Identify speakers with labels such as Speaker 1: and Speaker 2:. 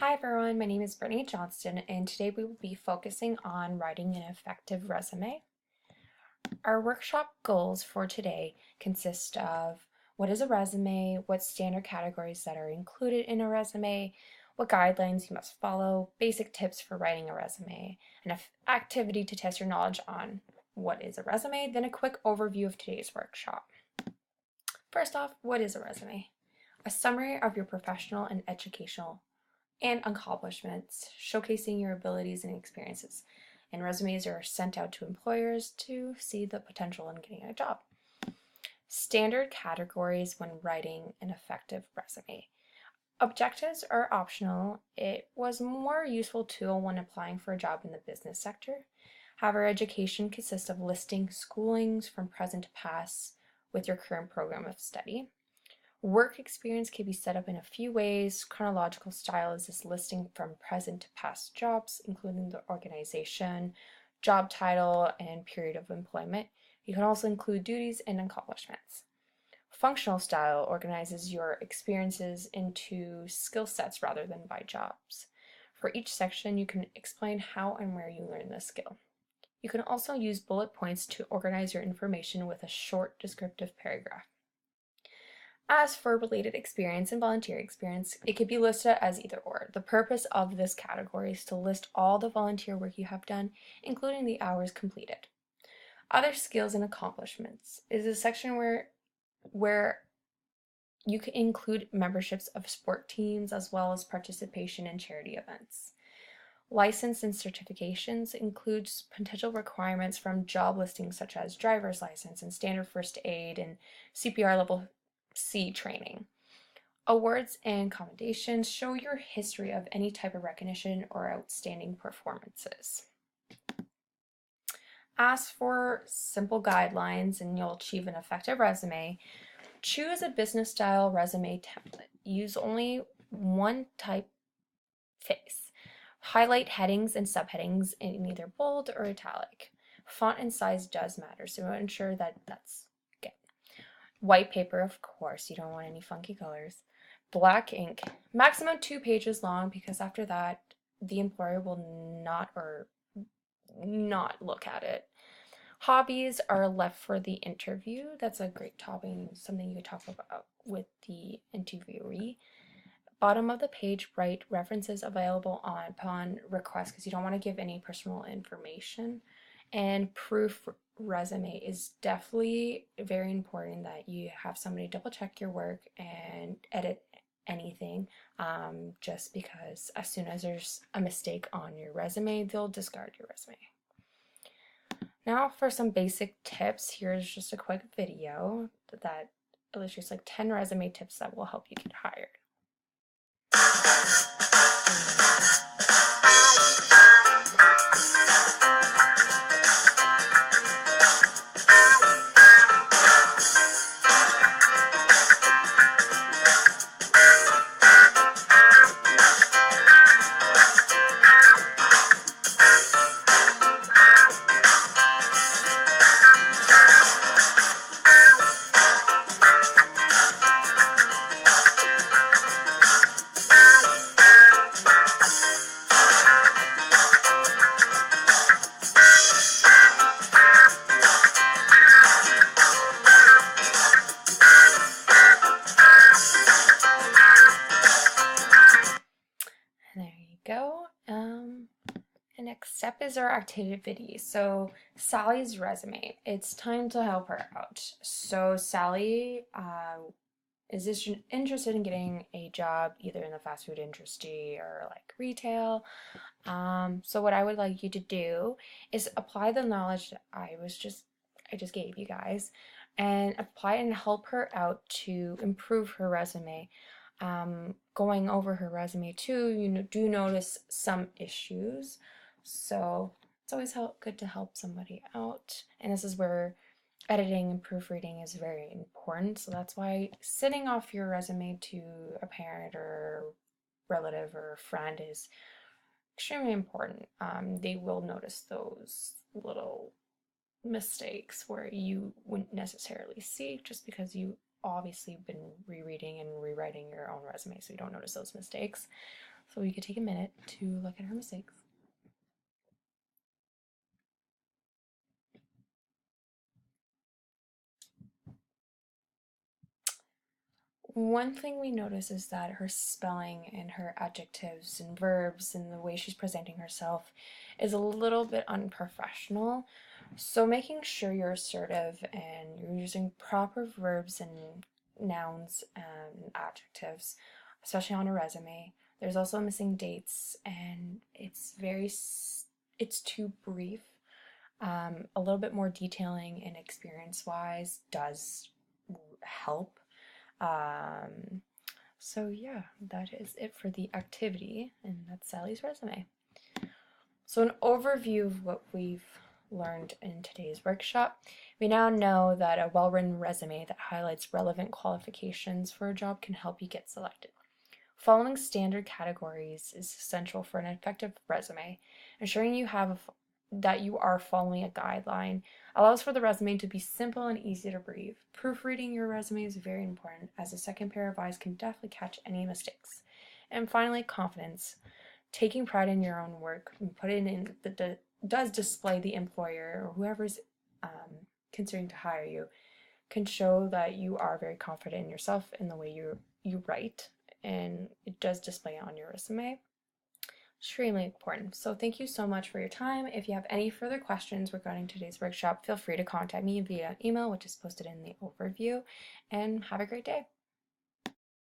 Speaker 1: Hi everyone, my name is Brittany Johnston, and today we will be focusing on writing an effective resume. Our workshop goals for today consist of what is a resume, what standard categories that are included in a resume, what guidelines you must follow, basic tips for writing a resume, an activity to test your knowledge on what is a resume, then a quick overview of today's workshop. First off, what is a resume? A summary of your professional and educational and accomplishments, showcasing your abilities and experiences. And resumes are sent out to employers to see the potential in getting a job. Standard categories when writing an effective resume. Objectives are optional. It was a more useful tool when applying for a job in the business sector. However, education consists of listing schoolings from present to past with your current program of study. Work experience can be set up in a few ways. Chronological style is this listing from present to past jobs, including the organization, job title, and period of employment. You can also include duties and accomplishments. Functional style organizes your experiences into skill sets rather than by jobs. For each section, you can explain how and where you learned the skill. You can also use bullet points to organize your information with a short descriptive paragraph. As for related experience and volunteer experience, it could be listed as either or. The purpose of this category is to list all the volunteer work you have done, including the hours completed. Other skills and accomplishments is a section where you can include memberships of sport teams as well as participation in charity events. License and certifications includes potential requirements from job listings such as driver's license and standard first aid and CPR level C training. Awards and commendations show your history of any type of recognition or outstanding performances. As for simple guidelines and you'll achieve an effective resume, choose a business style resume template. Use only one typeface. Highlight headings and subheadings in either bold or italic. Font and size does matter, so ensure that that's good. White paper, of course, you don't want any funky colors. Black ink, maximum 2 pages long, because after that the employer will not look at it. Hobbies are left for the interview. That's a great topic, something you could talk about with the interviewee. Bottom of the page, write references available upon request, because you don't want to give any personal information. And proof resume is definitely very important, that you have somebody double check your work and edit anything, just because as soon as there's a mistake on your resume, they'll discard your resume. Now for some basic tips, here's just a quick video that illustrates like 10 resume tips that will help you get hired. There you go. The next step is our activity. So Sally's resume. It's time to help her out. So Sally is interested in getting a job either in the fast food industry or like retail. So what I would like you to do is apply the knowledge that I just gave you guys, and apply and help her out to improve her resume. Going over her resume too, you do notice some issues, so it's always good to help somebody out, and this is where editing and proofreading is very important. So that's why sending off your resume to a parent or relative or friend is extremely important. They will notice those little mistakes where you wouldn't necessarily see, just because you obviously been rereading and rewriting your own resume, so you don't notice those mistakes. so we could take a minute to look at her mistakes. One thing we notice is that her spelling and her adjectives and verbs and the way she's presenting herself is a little bit unprofessional. So making sure you're assertive and you're using proper verbs and nouns and adjectives, especially on a resume. There's also missing dates, and it's too brief. A little bit more detailing and experience-wise does help. So yeah, that is it for the activity, and that's Sally's resume. So an overview of what we've learned in today's workshop. We now know that a well-written resume that highlights relevant qualifications for a job can help you get selected. Following standard categories is essential for an effective resume. Ensuring that you are following a guideline allows for the resume to be simple and easy to read. Proofreading your resume is very important, as a second pair of eyes can definitely catch any mistakes. And finally, confidence. Taking pride in your own work and putting in does display the employer or whoever's considering to hire you can show that you are very confident in yourself in the way you write, and it does display on your resume. Extremely important. So thank you so much for your time. If you have any further questions regarding today's workshop, feel free to contact me via email, which is posted in the overview, and have a great day.